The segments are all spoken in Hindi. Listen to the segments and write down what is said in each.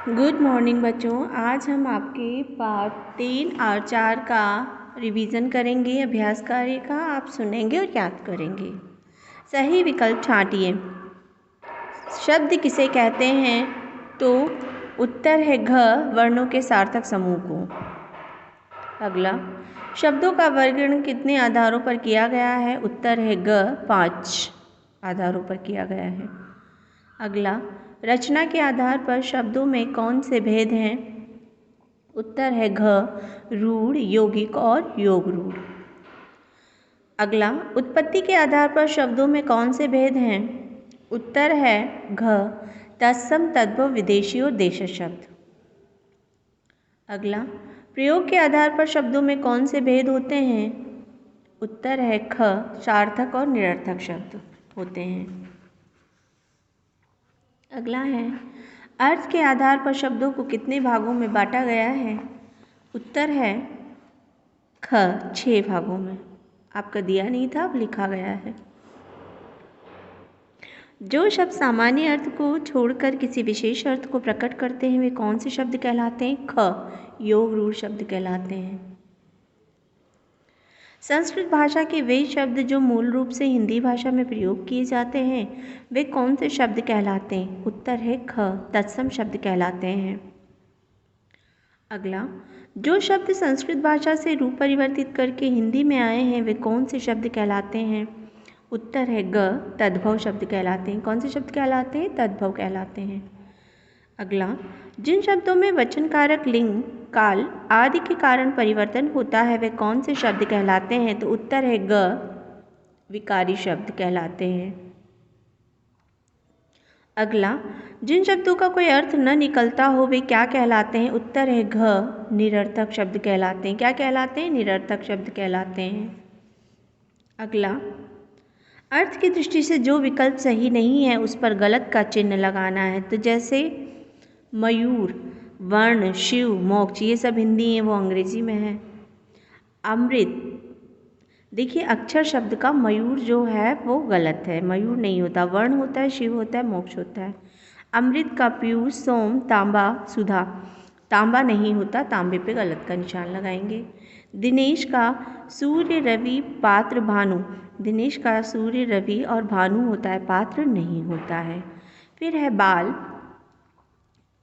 गुड मॉर्निंग बच्चों। आज हम आपके पाठ 3 और 4 का रिवीजन करेंगे। अभ्यास कार्य का आप सुनेंगे और याद करेंगे। सही विकल्प छांटिए। शब्द किसे कहते हैं? तो उत्तर है घ वर्णों के सार्थक समूह को। अगला, शब्दों का वर्गीकरण कितने आधारों पर किया गया है? उत्तर है ग 5 आधारों पर किया गया है। अगला, रचना के आधार पर शब्दों में कौन से भेद हैं? उत्तर है घ रूढ़, यौगिक और योग रूढ़। अगला, उत्पत्ति के आधार पर शब्दों में कौन से भेद हैं? उत्तर है घ तत्सम, तद्भव, विदेशी और देशज शब्द। अगला, प्रयोग के आधार पर शब्दों में कौन से भेद होते हैं? उत्तर है ख सार्थक और निरर्थक शब्द होते हैं। अगला है, अर्थ के आधार पर शब्दों को कितने भागों में बांटा गया है? उत्तर है ख 6 भागों में। आपका दिया नहीं था, अब लिखा गया है। जो शब्द सामान्य अर्थ को छोड़कर किसी विशेष अर्थ को प्रकट करते हैं वे कौन से शब्द कहलाते हैं? ख योग रूढ़ शब्द कहलाते हैं। संस्कृत भाषा के वे शब्द जो मूल रूप से हिंदी भाषा में प्रयोग किए जाते हैं वे कौन से शब्द कहलाते हैं? उत्तर है ख तत्सम शब्द कहलाते हैं। अगला, जो शब्द संस्कृत भाषा से रूप परिवर्तित करके हिंदी में आए हैं वे कौन से शब्द कहलाते हैं? उत्तर है ग तद्भव शब्द कहलाते हैं। कौन से शब्द कहलाते हैं? तद्भव कहलाते हैं। अगला, जिन शब्दों में वचन कारक, लिंग, काल आदि के कारण परिवर्तन होता है वे कौन से शब्द कहलाते हैं? तो उत्तर है ग विकारी शब्द कहलाते हैं। अगला, जिन शब्दों का कोई अर्थ न निकलता हो वे क्या कहलाते हैं? उत्तर है घ निरर्थक शब्द कहलाते हैं। क्या कहलाते हैं? निरर्थक शब्द कहलाते हैं। अगला, अर्थ की दृष्टि से जो विकल्प सही नहीं है उस पर गलत का चिन्ह लगाना है। तो जैसे मयूर, वर्ण, शिव, मोक्ष, ये सब हिंदी है, वो अंग्रेजी में है। अमृत, देखिए अक्षर शब्द का मयूर जो है वो गलत है, मयूर नहीं होता, वर्ण होता है, शिव होता है, मोक्ष होता है। अमृत का पीयूष, सोम, तांबा, सुधा, तांबा नहीं होता, तांबे पे गलत का निशान लगाएंगे। दिनेश का सूर्य, रवि, पात्र, भानु, दिनेश का सूर्य, रवि और भानु होता है, पात्र नहीं होता है। फिर है बाल,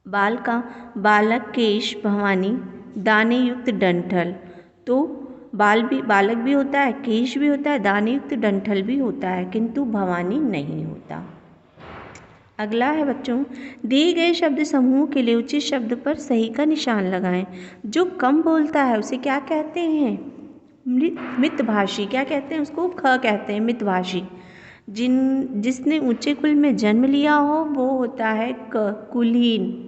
बाल का बालक, केश, भवानी, दाने युक्त डंठल, तो बालक भी होता है, केश भी होता है, दाने युक्त डंठल भी होता है, किंतु भवानी नहीं होता। अगला है बच्चों, दिए गए शब्द समूह के लिए उचित शब्द पर सही का निशान लगाएं। जो कम बोलता है उसे क्या कहते हैं? मितभाषी। क्या कहते हैं उसको? ख कहते हैं, मितभाषी। जिसने ऊंचे कुल में जन्म लिया हो वो होता है क कुलीन।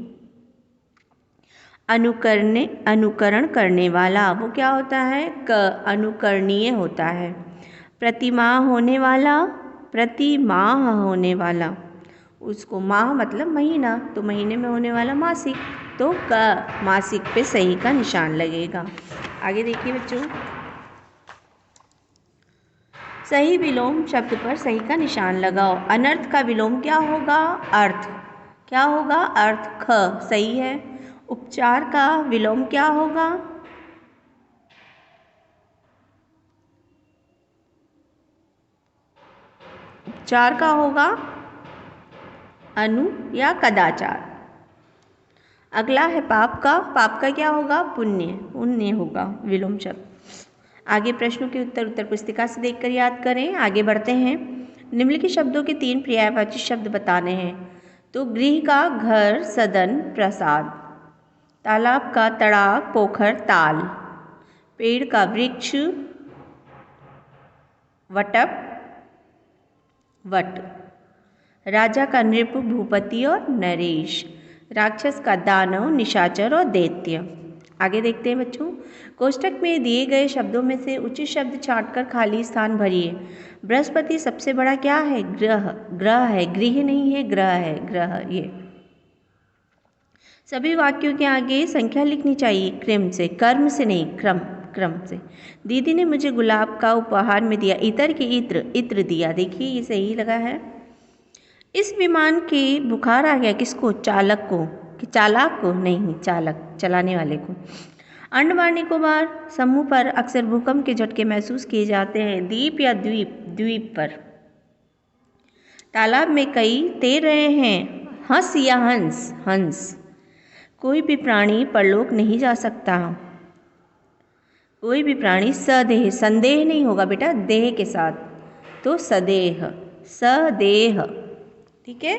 अनुकरण करने वाला, वो क्या होता है? क अनुकरणीय होता है। प्रतिमाह होने वाला, उसको माह मतलब महीना, तो महीने में होने वाला मासिक, तो क मासिक पे सही का निशान लगेगा। आगे देखिए बच्चों, सही विलोम शब्द पर सही का निशान लगाओ। अनर्थ का विलोम क्या होगा? अर्थ। क्या होगा? अर्थ। ख सही है। उपचार का विलोम क्या होगा? उपचार का होगा अनु या कदाचार। अगला है पाप का क्या होगा? पुण्य होगा विलोम शब्द। आगे प्रश्नों के उत्तर पुस्तिका से देखकर याद करें। आगे बढ़ते हैं। निम्नलिखित शब्दों के 3 पर्यायवाची शब्द बताने हैं। तो गृह का घर, सदन, प्रसाद। तालाब का तड़ाग, पोखर, ताल। पेड़ का वृक्ष, वटप, वट। राजा का नृप, भूपति और नरेश। राक्षस का दानव, निशाचर और दैत्य। आगे देखते हैं बच्चों। कोष्टक में दिए गए शब्दों में से उचित शब्द छांटकर खाली स्थान भरिए। बृहस्पति सबसे बड़ा क्या है? ग्रह है, गृह नहीं है, ग्रह है, ग्रह। ये सभी वाक्यों के आगे संख्या लिखनी चाहिए, क्रम से, कर्म से नहीं, क्रम से। दीदी ने मुझे गुलाब का उपहार में दिया। इतर के इत्र दिया। देखिए ये सही लगा है। इस विमान के बुखार आ गया। किसको? चालक को। कि चालाक को नहीं, चालक चलाने वाले को। अंडमान निकोबार समूह पर अक्सर भूकंप के झटके महसूस किए जाते हैं। द्वीप या द्वीप, द्वीप पर। तालाब में कई तैर रहे हैं। हंस या हंस, हंस। कोई भी प्राणी परलोक नहीं जा सकता। कोई भी प्राणी सदेह, संदेह नहीं होगा बेटा, देह के साथ, तो सदेह, सदेह। ठीक है,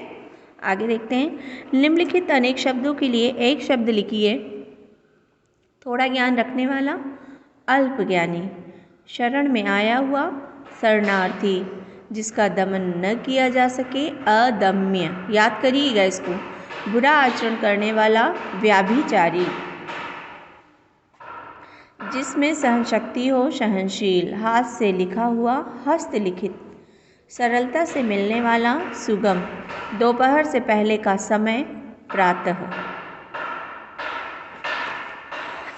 आगे देखते हैं। निम्नलिखित अनेक शब्दों के लिए एक शब्द लिखिए। थोड़ा ज्ञान रखने वाला, अल्प ज्ञानी। शरण में आया हुआ, शरणार्थी। जिसका दमन न किया जा सके, अदम्य। याद करिएगा इसको। बुरा आचरण करने वाला, व्याभिचारी। जिसमें सहनशक्ति हो, सहनशील। हाथ से लिखा हुआ, हस्तलिखित। सरलता से मिलने वाला, सुगम। दोपहर से पहले का समय, प्रातः।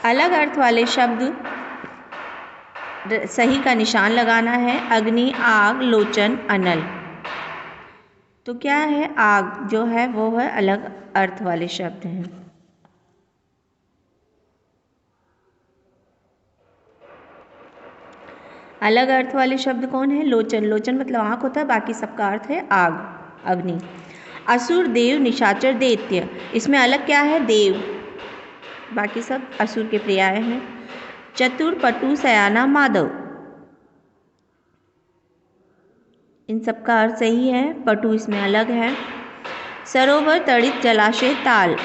अलग अर्थ वाले शब्द सही का निशान लगाना है। अग्नि, आग, लोचन, अनल। तो क्या है, आग जो है वो है अलग अर्थ वाले शब्द हैं। अलग अर्थ वाले शब्द कौन है? लोचन। लोचन मतलब आँख होता है, बाकी सबका अर्थ है आग, अग्नि। असुर, देव, निशाचर, दैत्य। इसमें अलग क्या है? देव, बाकी सब असुर के पर्याय हैं। चतुर, पटु, सयाना, माधव। इन सब का अर्थ सही है। पटु इसमें अलग है। सरोवर, तड़ित, जलाशय, ताल।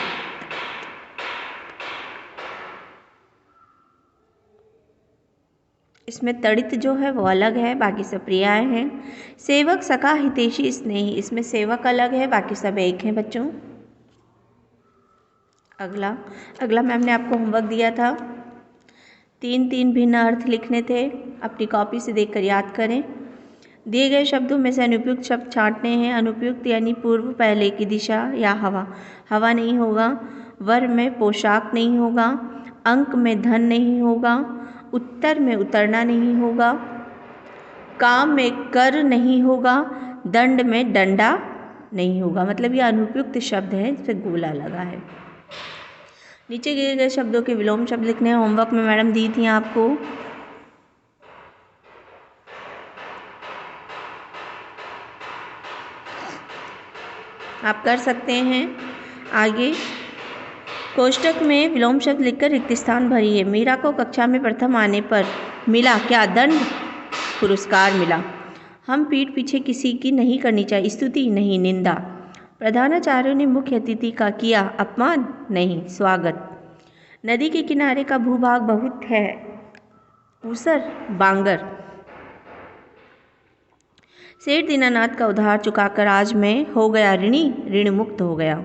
इसमें तड़ित जो है वो अलग है, बाकी सब पर्याय हैं। सेवक, सखा, हितैषी, स्नेही। इसमें सेवक अलग है, बाकी सब एक हैं बच्चों। अगला मैम ने आपको होमवर्क दिया था। 3 भिन्न अर्थ लिखने थे। अपनी कॉपी से देखकर याद करें। दिए गए शब्दों में से अनुपयुक्त शब्द छांटने हैं। अनुपयुक्त यानी पूर्व, पहले की दिशा या हवा। हवा नहीं होगा। वर में पोशाक नहीं होगा। अंक में धन नहीं होगा। उत्तर में उतरना नहीं होगा। काम में कर नहीं होगा। दंड में डंडा नहीं होगा। मतलब ये अनुपयुक्त शब्द है, इस पर गोला लगा है। नीचे दिए गए शब्दों के विलोम शब्द लिखने हैं। होमवर्क में मैडम दी थी आपको। आप कर सकते हैं। आगे कोष्टक में विलोम शब्द लिखकर रिक्त स्थान भरिए। मीरा को कक्षा में प्रथम आने पर मिला क्या? दंड, पुरस्कार मिला। हम पीठ पीछे किसी की नहीं करनी चाहिए। स्तुति नहीं, निंदा। प्रधानाचार्यों ने मुख्य अतिथि का किया अपमान? नहीं, स्वागत। नदी के किनारे का भूभाग बहुत है। ऊसर, बांगर। सेठ दीनानाथ का उधार चुकाकर आज मैं हो गया ऋणी, ऋण मुक्त हो गया।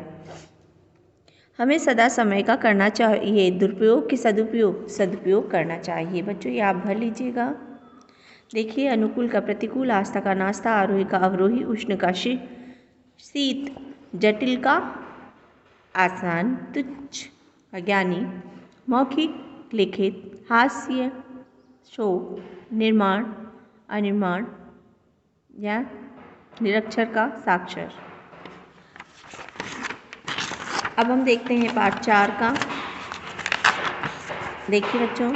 हमें सदा समय का करना चाहिए। दुरुपयोग की सदुपयोग, सदुपयोग करना चाहिए। बच्चों ये आप भर लीजिएगा। देखिए, अनुकूल का प्रतिकूल, आस्था का नास्ता, आरोही का अवरोही, उष्ण का शीत, जटिल का आसान, तुच्छ का ज्ञानी, मौखिक, लिखित, हास्य, शोक, निर्माण, अनिर्माण या निरक्षर का साक्षर। अब हम देखते हैं पाठ 4 का। देखिए बच्चों,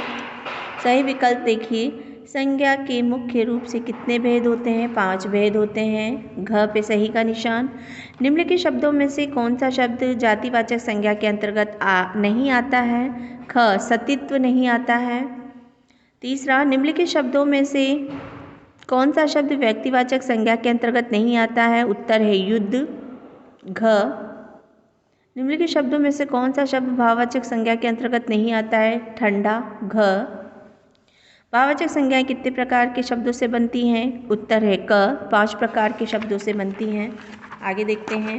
सही विकल्प देखिए। संज्ञा के मुख्य रूप से कितने भेद होते हैं? 5 भेद होते हैं। घ पे सही का निशान। निम्नलिखित शब्दों में से कौन सा शब्द जातिवाचक संज्ञा के अंतर्गत नहीं आता है? ख, सतित्व नहीं आता है। तीसरा, निम्नलिखित शब्दों में से कौन सा शब्द व्यक्तिवाचक संज्ञा के अंतर्गत नहीं आता है? उत्तर है युद्ध, घ। निम्नलिखित शब्दों में से कौन सा शब्द भाववाचक संज्ञा के अंतर्गत नहीं आता है? ठंडा, घ। भाववाचक संज्ञाएं कितने प्रकार के शब्दों से बनती हैं? उत्तर है क। 5 प्रकार के शब्दों से बनती हैं। आगे देखते हैं।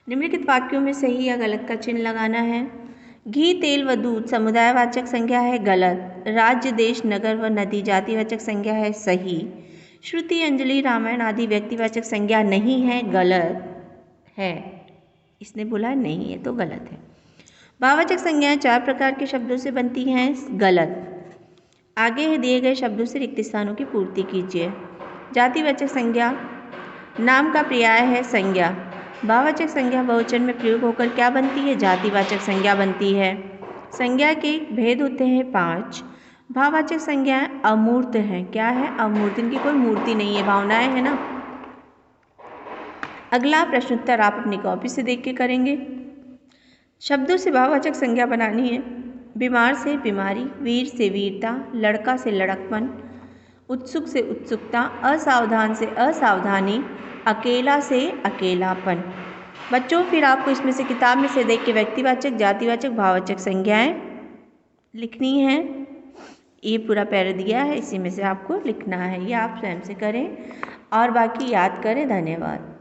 निम्नलिखित वाक्यों में सही या गलत का चिन्ह लगाना है। घी, तेल व दूध समुदायवाचक संज्ञा है, गलत। राज्य, देश, नगर व नदी जातिवाचक संज्ञा है, सही। श्रुति, अंजलि, रामायण आदि व्यक्तिवाचक संज्ञा नहीं है, गलत है। इसने बोला नहीं है तो गलत है। भाववाचक संज्ञाएं 4 प्रकार के शब्दों से बनती हैं, गलत। आगे है दिए गए शब्दों से रिक्त स्थानों की पूर्ति कीजिए। जातिवाचक संज्ञा, नाम का पर्याय है संज्ञा। भाववाचक संज्ञा बहुवचन में प्रयोग होकर क्या बनती है? जातिवाचक संज्ञा बनती है। संज्ञा के भेद होते हैं 5। भाववाचक संज्ञाएं अमूर्त हैं। क्या है? अमूर्त। इनकी कोई मूर्ति नहीं है, भावनाएं है ना। अगला प्रश्नोत्तर आप अपनी कॉपी से देख के करेंगे। शब्दों से भाववाचक संज्ञा बनानी है। बीमार से बीमारी, वीर से वीरता, लड़का से लड़कपन, उत्सुक से उत्सुकता, असावधान से असावधानी, अकेला से अकेलापन। बच्चों फिर आपको इसमें से किताब में से देख के व्यक्तिवाचक, जातिवाचक, भाववाचक संज्ञाएं लिखनी हैं। ये पूरा पैरा दिया है, इसी में से आपको लिखना है। ये आप स्वयं से करें और बाकी याद करें। धन्यवाद।